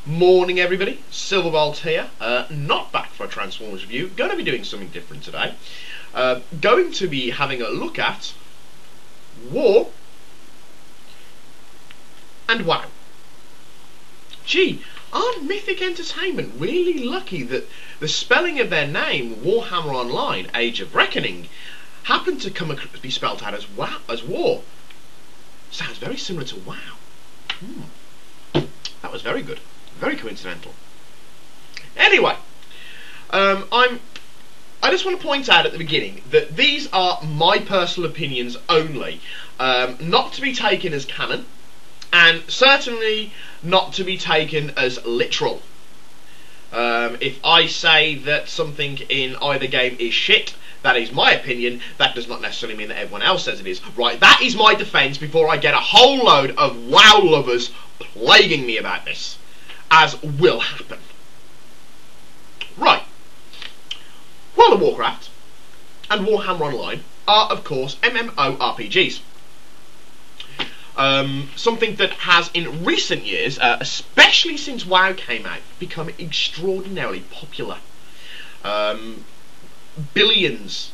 Morning everybody, Silverbolt here, not back for a Transformers review, going to be doing something different today. Going to be having a look at War and WoW. Gee, aren't Mythic Entertainment really lucky that the spelling of their name, Warhammer Online, Age of Reckoning, happened to be spelt out as WoW, as War. Sounds very similar to WoW. That was very good. Very coincidental. Anyway, I just want to point out at the beginning that these are my personal opinions only, not to be taken as canon, and certainly not to be taken as literal. If I say that something in either game is shit, that is my opinion. That does not necessarily mean that everyone else says it is. Right, that is my defence before I get a whole load of WoW lovers plaguing me about this, as will happen. Right, World of Warcraft and Warhammer Online are, of course, MMORPGs. Something that has, in recent years, especially since WoW came out, become extraordinarily popular. Billions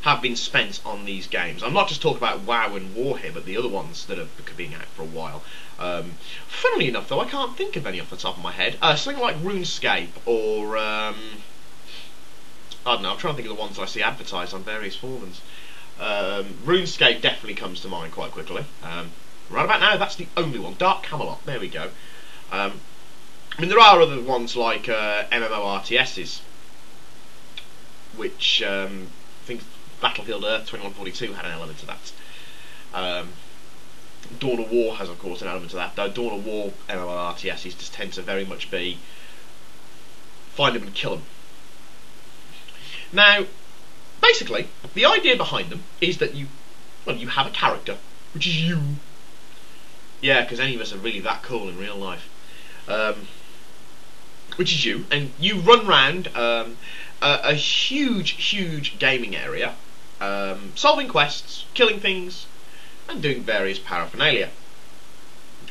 have been spent on these games. I'm not just talking about WoW and War here, but the other ones that have been out for a while. Funnily enough, though, I can't think of any off the top of my head. Something like RuneScape, or I don't know. I'm trying to think of the ones I see advertised on various forums. RuneScape definitely comes to mind quite quickly. Right about now, that's the only one. Dark Camelot. There we go. I mean, there are other ones like MMORTSs, which I think Battlefield Earth 2142 had an element to that. Dawn of War has, of course, an element to that, though Dawn of War MMORTSs just tend to very much be find them and kill them. Now, basically, the idea behind them is that you have a character, which is you. Yeah, because any of us are really that cool in real life. Which is you, and you run round a huge gaming area, solving quests, killing things, and doing various paraphernalia.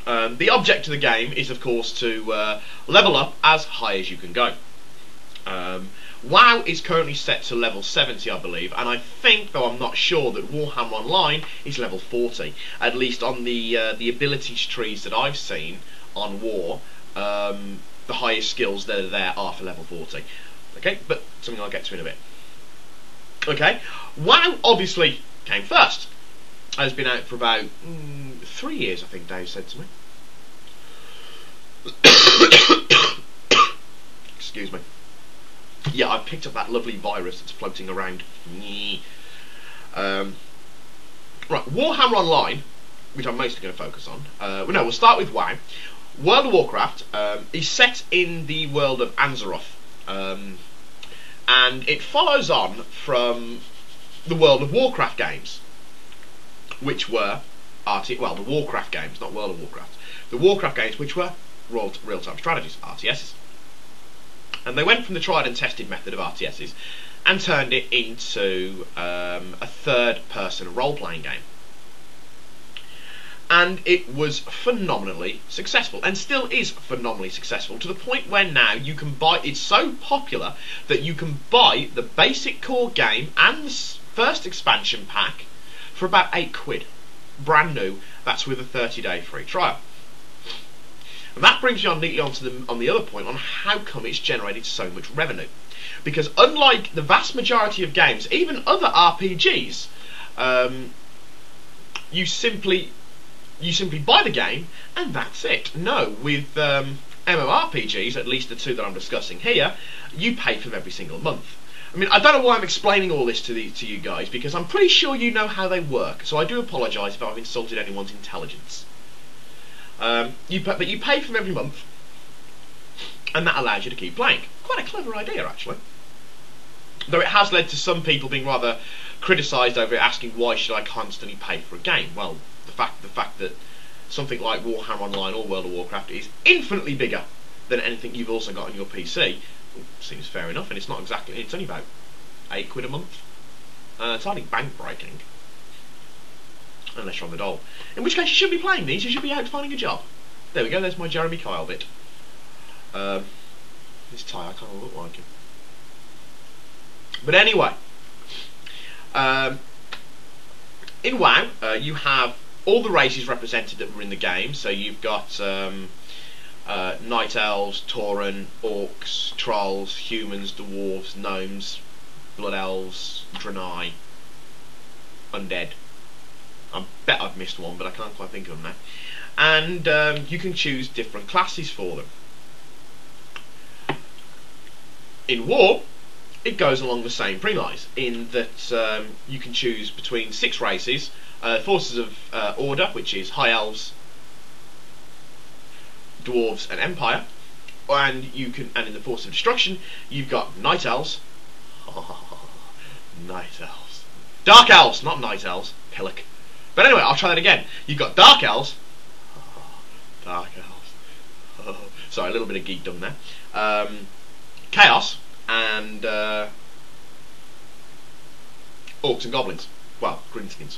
The object of the game is, of course, to level up as high as you can go. WoW is currently set to level 70, I believe, and I think, though I'm not sure, that Warhammer Online is level 40. At least on the abilities trees that I've seen on War, the highest skills that are there are for level 40. Okay, but something I'll get to in a bit. Okay, WoW obviously came first. It's been out for about 3 years, I think Dave said to me. Excuse me. Yeah, I picked up that lovely virus that's floating around. Right, Warhammer Online, which I'm mostly going to focus on. We'll start with WoW. World of Warcraft is set in the world of Azeroth, and it follows on from the World of Warcraft games, which were the Warcraft games, not World of Warcraft. The Warcraft games, which were real-time strategies, RTSs. And they went from the tried and tested method of RTSs and turned it into a third-person role-playing game. And it was phenomenally successful, and still is phenomenally successful, to the point where now you can buy, it's so popular that you can buy the basic core game and the first expansion pack for about £8, brand new. That's with a 30-day free trial. And that brings you on neatly on the other point on how come it's generated so much revenue. Because unlike the vast majority of games, even other RPGs, you simply buy the game and that's it. No, with MMORPGs, at least the two that I'm discussing here, you pay for them every single month. I mean, I don't know why I'm explaining all this to you guys, because I'm pretty sure you know how they work, so I do apologise if I've insulted anyone's intelligence. But you pay for them every month, and that allows you to keep playing. Quite a clever idea, actually. Though it has led to some people being rather criticised over it, asking why should I constantly pay for a game. Well, the fact that something like Warhammer Online or World of Warcraft is infinitely bigger than anything you've also got on your PC seems fair enough, and it's not exactly. It's only about £8 a month. It's hardly bank breaking. unless you're on the dole. In which case you should be playing these, you should be out finding a job. There we go, there's my Jeremy Kyle bit. This tie, I kind of look like him. But anyway, in WoW, you have all the races represented that were in the game. So you've got Night Elves, Tauren, Orcs, Trolls, Humans, Dwarves, Gnomes, Blood Elves, Draenei, Undead. I bet I've missed one, but I can't quite think of them now. And you can choose different classes for them. In War, it goes along the same premise, in that you can choose between 6 races, Forces of Order, which is High Elves, Dwarves and Empire, and in the Force of Destruction, you've got Night Elves, Night Elves, Dark Elves, not Night Elves, Pillock. But anyway, I'll try that again. You've got Dark Elves, Dark Elves, sorry, a little bit of geekdom there, Chaos, and Orcs and Goblins, well, Greenskins.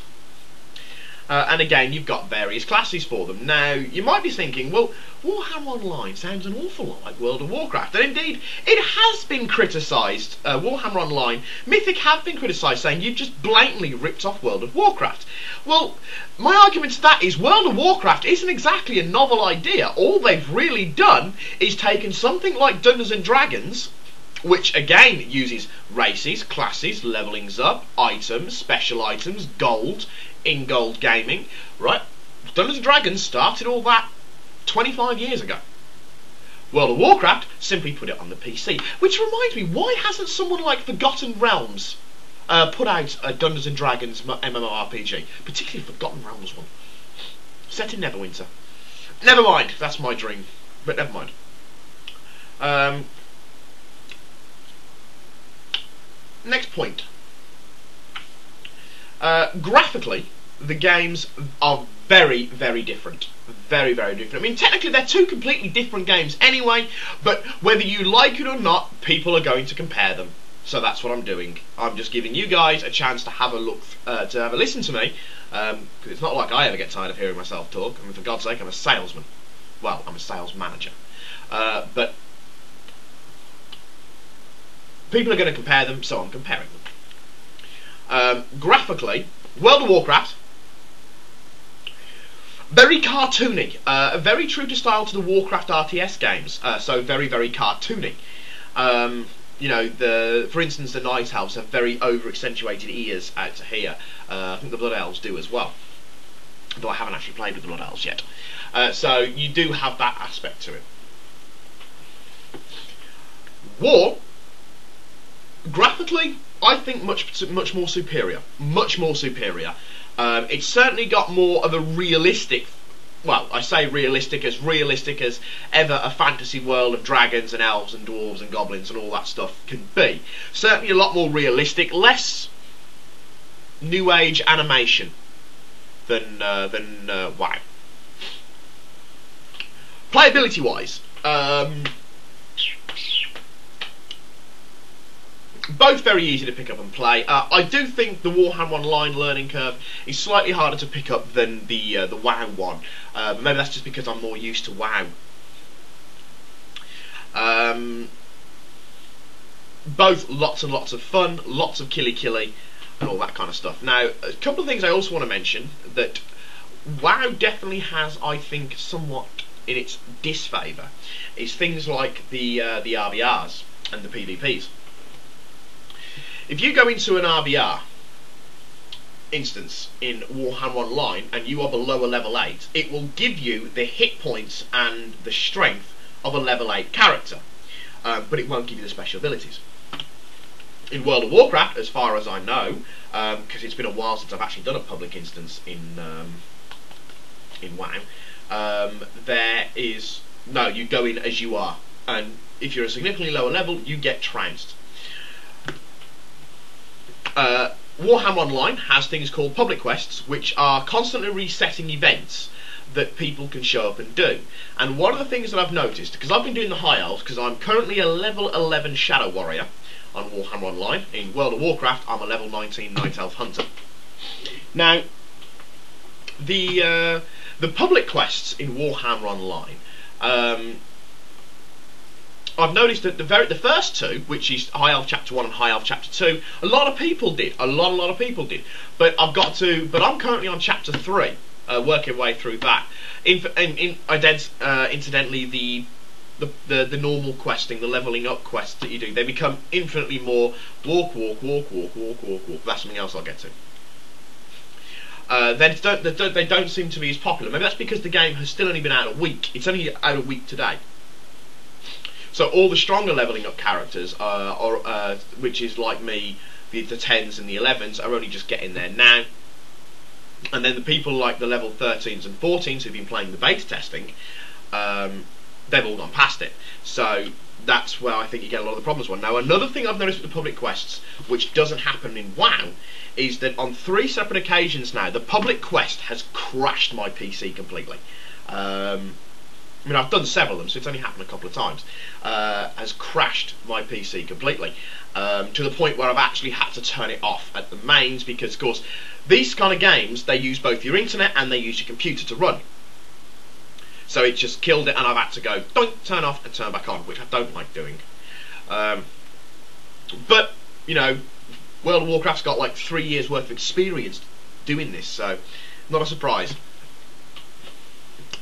And again, you've got various classes for them. Now, you might be thinking, well, Warhammer Online sounds an awful lot like World of Warcraft. And indeed, it has been criticised, Warhammer Online. Mythic have been criticised, saying you've just blatantly ripped off World of Warcraft. Well, my argument to that is World of Warcraft isn't exactly a novel idea. All they've really done is taken something like Dungeons and Dragons, which again uses races, classes, levelings up, items, special items, gold, in gold gaming, right? Dungeons and Dragons started all that 25 years ago. World of Warcraft simply put it on the PC. Which reminds me, why hasn't someone like Forgotten Realms put out a Dungeons and Dragons MMORPG? Particularly Forgotten Realms one. Set in Neverwinter. Never mind, that's my dream. But never mind. Next point. Graphically, the games are very, very different. Very, very different. I mean, technically they're 2 completely different games anyway, but whether you like it or not, people are going to compare them. So that's what I'm doing. I'm just giving you guys a chance to have a look, to have a listen to me, because it's not like I ever get tired of hearing myself talk. I mean, for God's sake, I'm a salesman. Well, I'm a sales manager. But people are going to compare them, so I'm comparing them. Graphically, World of Warcraft, very cartoony, very true to style to the Warcraft RTS games, so very, very cartoony. You know, for instance, the Night Elves have very over-accentuated ears out to here. I think the Blood Elves do as well, though I haven't actually played with the Blood Elves yet. So you do have that aspect to it. War, graphically, I think much more superior. Much more superior. It's certainly got more of a realistic, well, I say realistic as ever a fantasy world of dragons and elves and dwarves and goblins and all that stuff can be. Certainly a lot more realistic, less new age animation than WoW. Playability wise, both very easy to pick up and play. I do think the Warhammer Online learning curve is slightly harder to pick up than the WoW one, but maybe that's just because I'm more used to WoW. Both lots and lots of fun, lots of killy and all that kind of stuff. Now, a couple of things I also want to mention that WoW definitely has, I think, somewhat in its disfavour, is things like the RBRs and the PvPs. If you go into an RBR instance in Warhammer Online and you are below a level 8, it will give you the hit points and the strength of a level 8 character, but it won't give you the special abilities. In World of Warcraft, as far as I know, because it's been a while since I've actually done a public instance in WoW, there is, no, you go in as you are, and if you're a significantly lower level, you get trounced. Warhammer Online has things called public quests, which are constantly resetting events that people can show up and do. And one of the things that I've noticed, because I've been doing the High Elves, because I'm currently a level 11 Shadow Warrior on Warhammer Online. In World of Warcraft, I'm a level 19 Night Elf Hunter. Now, the public quests in Warhammer Online, I've noticed that the first two, which is High Elf Chapter 1 and High Elf Chapter 2, a lot of people did. A lot of people did. But I'm currently on Chapter 3, working my way through that. Incidentally, the normal questing, the leveling up quests that you do, they become infinitely more walk. That's something else I'll get to. They don't seem to be as popular. Maybe that's because the game has still only been out a week. It's only out a week today. So all the stronger leveling up characters, which is like me, the 10s and the 11s, are only just getting there now. And then the people like the level 13s and 14s who've been playing the beta testing, they've all gone past it. So that's where I think you get a lot of the problems. Now, another thing I've noticed with the public quests, which doesn't happen in WoW, is that on 3 separate occasions now, the public quest has crashed my PC completely. I mean, I've done several of them, so it's only happened a couple of times. Has crashed my PC completely, to the point where I've actually had to turn it off at the mains, because, of course, these kind of games, they use both your internet and they use your computer to run. So it just killed it, and I've had to go, don't turn off and turn back on, which I don't like doing. But, you know, World of Warcraft's got like 3 years worth of experience doing this, so not a surprise.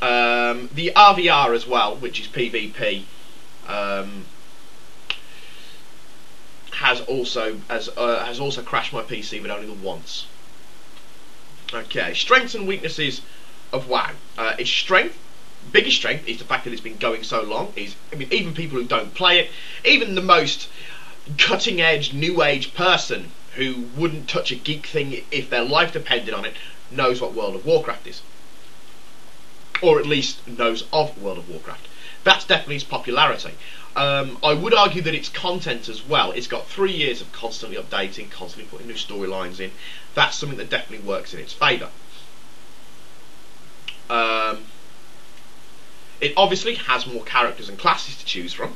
The RVR as well, which is PvP, has also crashed my PC, but only the once. Okay, strengths and weaknesses of WoW. Its biggest strength is the fact that it's been going so long. I mean, even people who don't play it, even the most cutting-edge, new-age person who wouldn't touch a geek thing if their life depended on it, knows what World of Warcraft is. Or at least knows of World of Warcraft. That's definitely its popularity. I would argue that its content as well. It's got 3 years of constantly updating, constantly putting new storylines in. That's something that definitely works in its favour. It obviously has more characters and classes to choose from.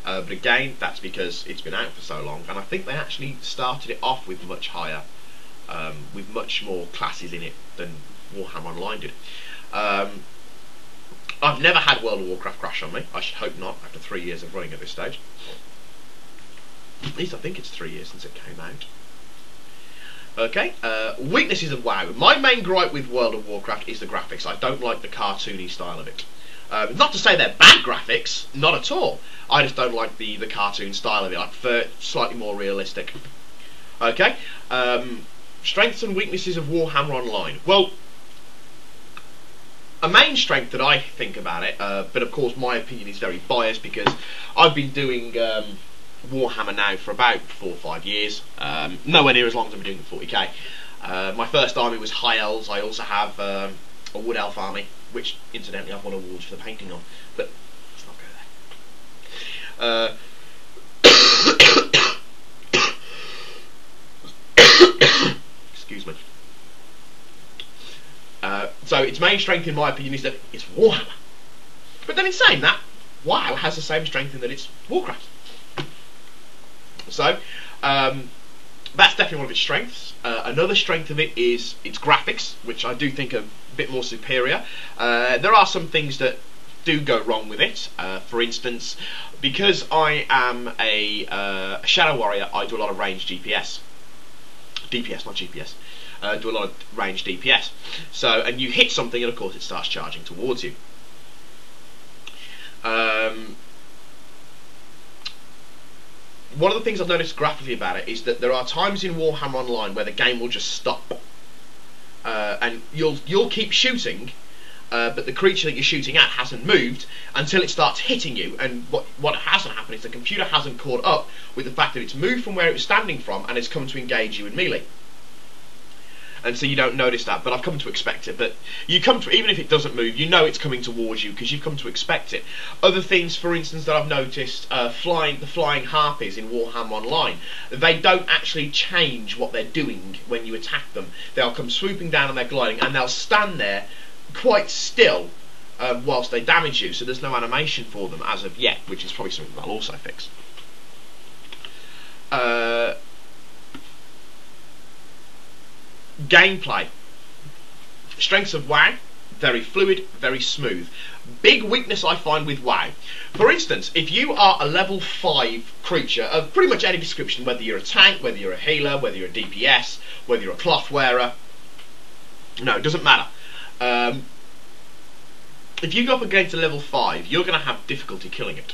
But again, that's because it's been out for so long, and I think they actually started it off with much higher, with much more classes in it than Warhammer Online did. I've never had World of Warcraft crash on me. I should hope not, after 3 years of running at this stage. At least I think it's 3 years since it came out. Okay, weaknesses of WoW. My main gripe with World of Warcraft is the graphics. I don't like the cartoony style of it. Not to say they're bad graphics, not at all. I just don't like the cartoon style of it. I prefer it slightly more realistic. Okay, strengths and weaknesses of Warhammer Online. Well, a main strength that I think about it, but of course my opinion is very biased because I've been doing Warhammer now for about 4 or 5 years, nowhere near as long as I've been doing the 40k. My first army was High Elves. I also have a Wood Elf army, which incidentally I've won awards for the painting on, but let's not go there. Excuse me. So its main strength, in my opinion, is that it's Warhammer. But then in saying that, WoW has the same strength in that it's Warcraft. So that's definitely one of its strengths. Another strength of it is its graphics, which I do think are a bit more superior. There are some things that do go wrong with it. For instance, because I am a Shadow Warrior, I do a lot of ranged DPS. DPS, not GPS. Do a lot of ranged DPS. So, and you hit something and of course it starts charging towards you. One of the things I've noticed graphically about it is that there are times in Warhammer Online where the game will just stop. And you'll keep shooting, but the creature that you're shooting at hasn't moved until it starts hitting you, and what hasn't happened is the computer hasn't caught up with the fact that it's moved from where it was standing from and it's come to engage you in melee. And so you don't notice that, but I've come to expect it. But you come to, even if it doesn't move, you know it's coming towards you because you've come to expect it. Other things, for instance, that I've noticed, the flying harpies in Warhammer Online, they don't actually change what they're doing when you attack them. They'll come swooping down and they're gliding, and they'll stand there quite still whilst they damage you. So there's no animation for them as of yet, which is probably something that I'll also fix. Gameplay. Strengths of WoW, very fluid, very smooth. big weakness I find with WoW. For instance, if you are a level 5 creature of pretty much any description, whether you're a tank, whether you're a healer, whether you're a DPS, whether you're a cloth wearer, no, it doesn't matter. If you go up against a level 5, you're going to have difficulty killing it.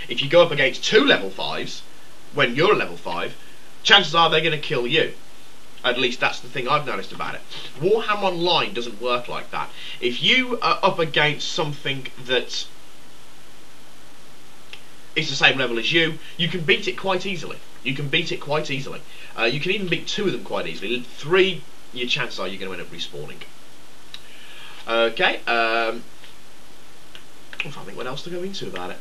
If you go up against 2 level 5s, when you're a level 5, chances are they're going to kill you. At least that's the thing I've noticed about it. Warhammer Online doesn't work like that. If you are up against something that is the same level as you, you can beat it quite easily. You can beat it quite easily. You can even beat 2 of them quite easily. 3, your chances are you're going to end up respawning. Okay, I'm trying to think what else to go into about it.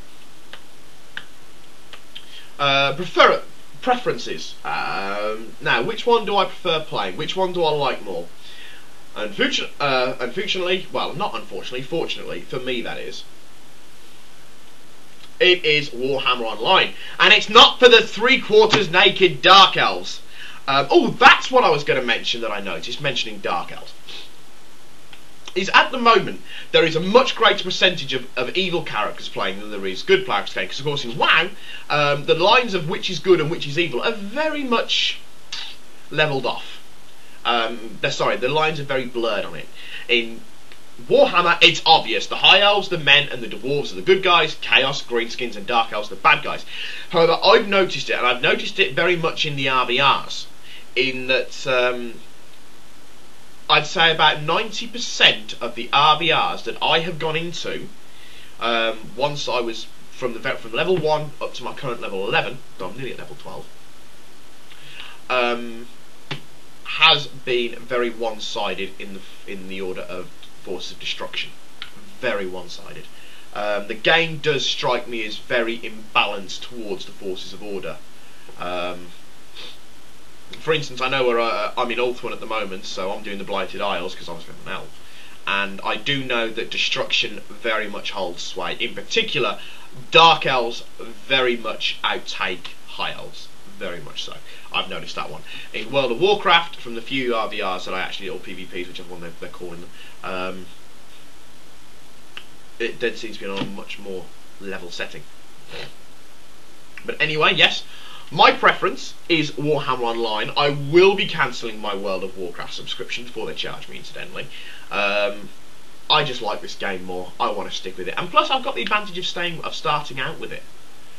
Preferences. Now, which one do I prefer playing? Which one do I like more? Unfortunately, well, not unfortunately, fortunately, for me that is, it is Warhammer Online. And it's not for the 3/4 naked Dark Elves. Oh, that's what I was going to mention that I noticed, mentioning Dark Elves. Is at the moment there is a much greater percentage of evil characters playing than there is good characters playing, because of course in WoW the lines of which is good and which is evil are very much levelled off. The lines are very blurred on it. In Warhammer it's obvious, the High Elves, the Men and the Dwarves are the good guys, Chaos, Greenskins and Dark Elves are the bad guys. However, I've noticed it, and I've noticed it very much in the RBRs, in that I'd say about 90% of the RBRs that I have gone into, once I was from level 1 up to my current level 11, I'm nearly at level 12, has been very one-sided in the order of Forces of Destruction. Very one-sided. The game does strike me as very imbalanced towards the Forces of Order. For instance, I know I'm in Ulthuan at the moment, so I'm doing the Blighted Isles because I'm an elf, and I do know that destruction very much holds sway. In particular, Dark Elves very much outtake High Elves, very much so. I've noticed that one. In World of Warcraft, from the few RVRs that I actually, or PvPs, whichever one they're calling them, it then seems to be on a much more level setting. But anyway, yes. My preference is Warhammer Online. I will be cancelling my World of Warcraft subscription before they charge me, incidentally. I just like this game more. I want to stick with it, and plus I've got the advantage of starting out with it.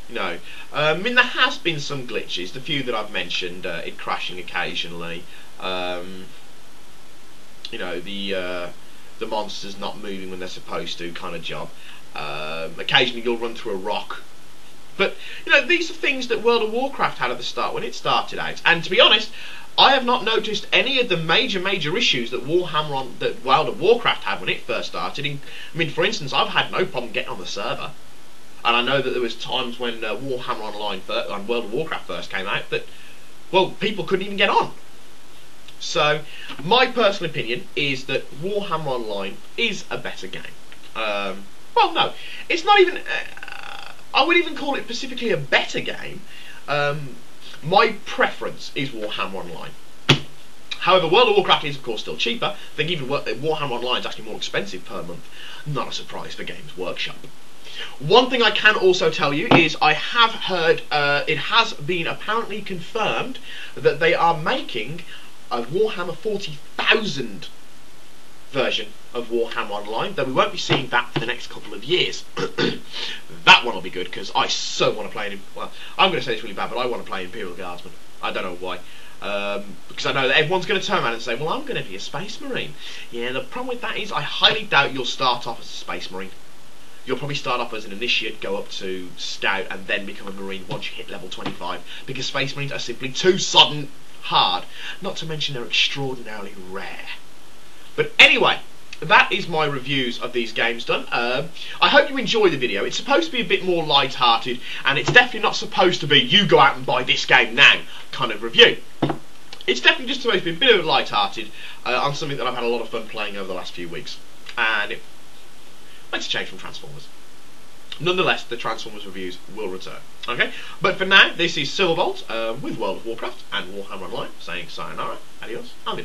You know, I mean, there has been some glitches. The few that I've mentioned, it crashing occasionally. You know, the monsters not moving when they're supposed to, kind of job. Occasionally you'll run through a rock. But, you know, these are things that World of Warcraft had at the start when it started out. And to be honest, I have not noticed any of the major issues that that World of Warcraft had when it first started. I mean, for instance, I've had no problem getting on the server. And I know that there was times when Warhammer Online and World of Warcraft first came out that, well, people couldn't even get on. So, my personal opinion is that Warhammer Online is a better game. Well, no, it's not even... I would even call it specifically a better game. My preference is Warhammer Online. However, World of Warcraft is of course still cheaper. I think even Warhammer Online is actually more expensive per month. Not a surprise for Games Workshop. One thing I can also tell you is I have heard, it has been apparently confirmed that they are making a Warhammer 40,000 version of Warhammer Online, though we won't be seeing that for the next couple of years. That one will be good, because I so want to play it. Well, I'm going to say it's really bad, but I want to play Imperial Guardsman. I don't know why. Because I know that everyone's going to turn around and say, well, I'm going to be a Space Marine. Yeah, the problem with that is I highly doubt you'll start off as a Space Marine. You'll probably start off as an initiate, go up to Scout, and then become a Marine once you hit level 25, because Space Marines are simply too sodden hard, not to mention they're extraordinarily rare. But anyway, that is my reviews of these games done. I hope you enjoy the video. It's supposed to be a bit more light-hearted, and it's definitely not supposed to be you go out and buy this game now kind of review. It's definitely just supposed to be a bit of light-hearted on something that I've had a lot of fun playing over the last few weeks. And it makes a change from Transformers. Nonetheless, the Transformers reviews will return. Okay? But for now, this is Silverbolt with World of Warcraft and Warhammer Online saying sayonara, adios, and